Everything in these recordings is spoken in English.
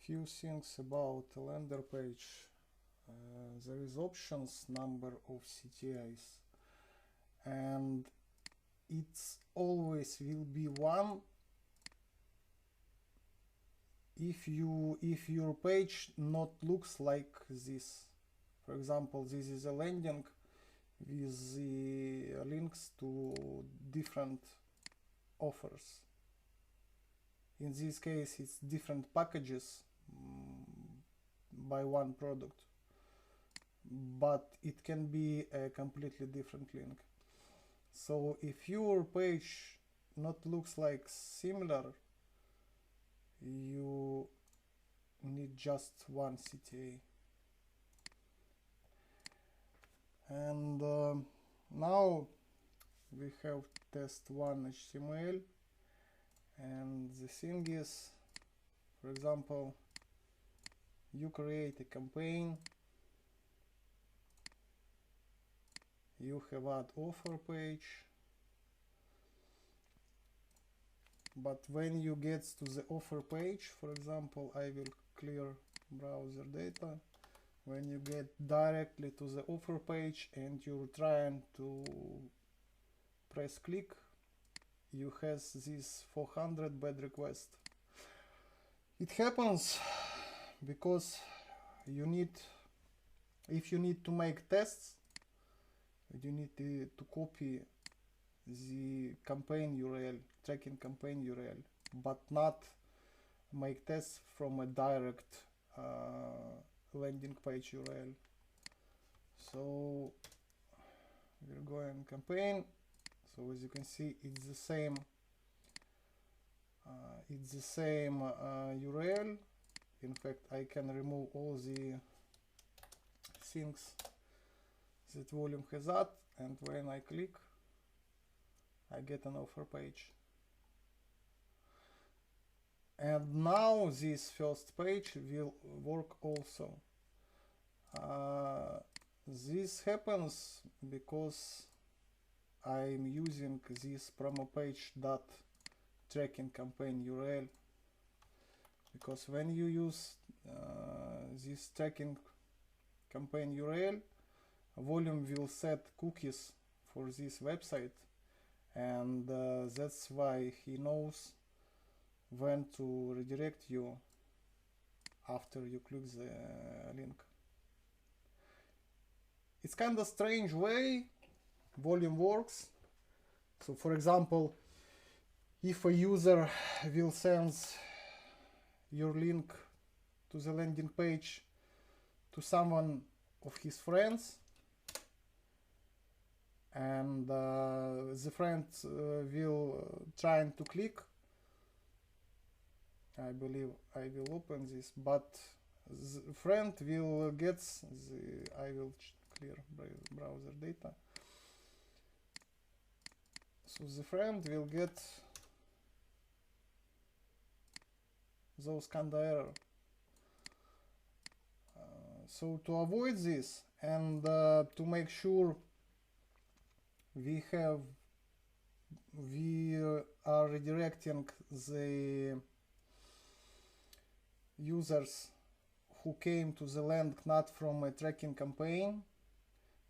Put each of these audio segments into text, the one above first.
few things about a landing page. There is options, number of CTAs, and it's always will be one if your page not looks like this. For example, this is a landing with the links to different offers. In this case, it's different packages by one product, but it can be a completely different link. So if your page not looks like similar, you need just one CTA. And now we have test 1 HTML, and the thing is, for example, you create a campaign, you have add offer page, but when you get to the offer page, for example, I will clear browser data. When you get directly to the offer page and you're trying to press click, you have this 400 bad request. It happens because you need, if you need to make tests, you need to copy the campaign URL, tracking campaign URL, but not make tests from a direct landing page URL. So we're going campaign. So as you can see, it's the same. URL. In fact, I can remove all the things that Volume has added, and when I click, I get an offer page. And now this first page will work also. This happens because I'm using this promo page dot tracking campaign URL, because when you use this tracking campaign URL, Volume will set cookies for this website, and that's why he knows when to redirect you after you click the link. It's kind of strange way Volume works. So for example, if a user will send your link to the landing page to someone of his friends, and the friend will trying to click, I believe I will open this, but the friend will get the, I will clear browser data. So the friend will get those kind of error. So to avoid this, and to make sure we are redirecting the users who came to the link not from a tracking campaign,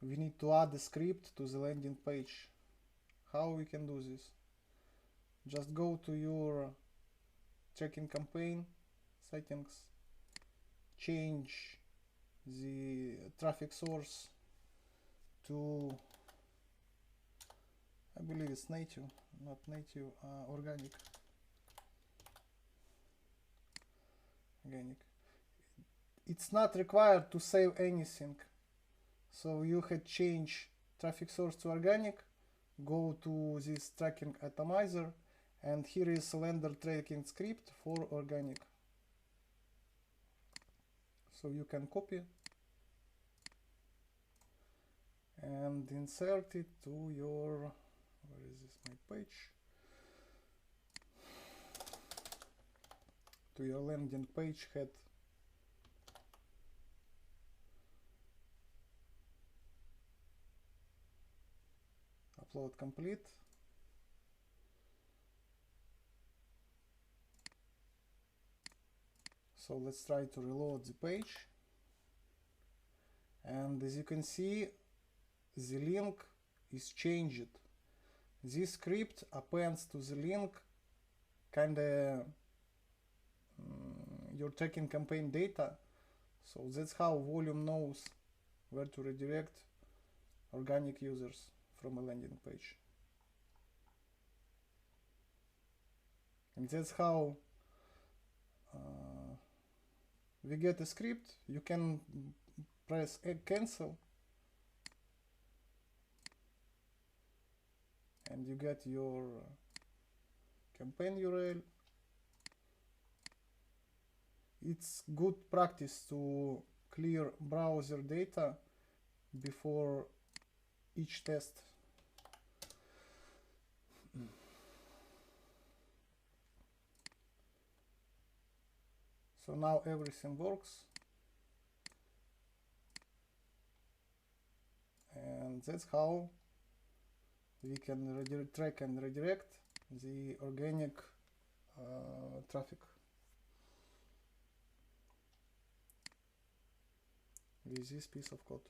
we need to add a script to the landing page. How we can do this? Just go to your tracking campaign settings, change the traffic source to, I believe it's native, not native, organic. It's not required to save anything. So you had change traffic source to organic, go to this tracking atomizer, and here is lender tracking script for organic. So you can copy and insert it to your, where is this, my page, to your landing page head. Upload complete. So let's try to reload the page. And as you can see, the link is changed. This script appends to the link kinda you're taking campaign data. So that's how Volume knows where to redirect organic users from a landing page. And that's how we get a script. You can press cancel and you get your campaign URL. It's good practice to clear browser data before each test. So now everything works. And that's how we can track and redirect the organic traffic with this piece of code.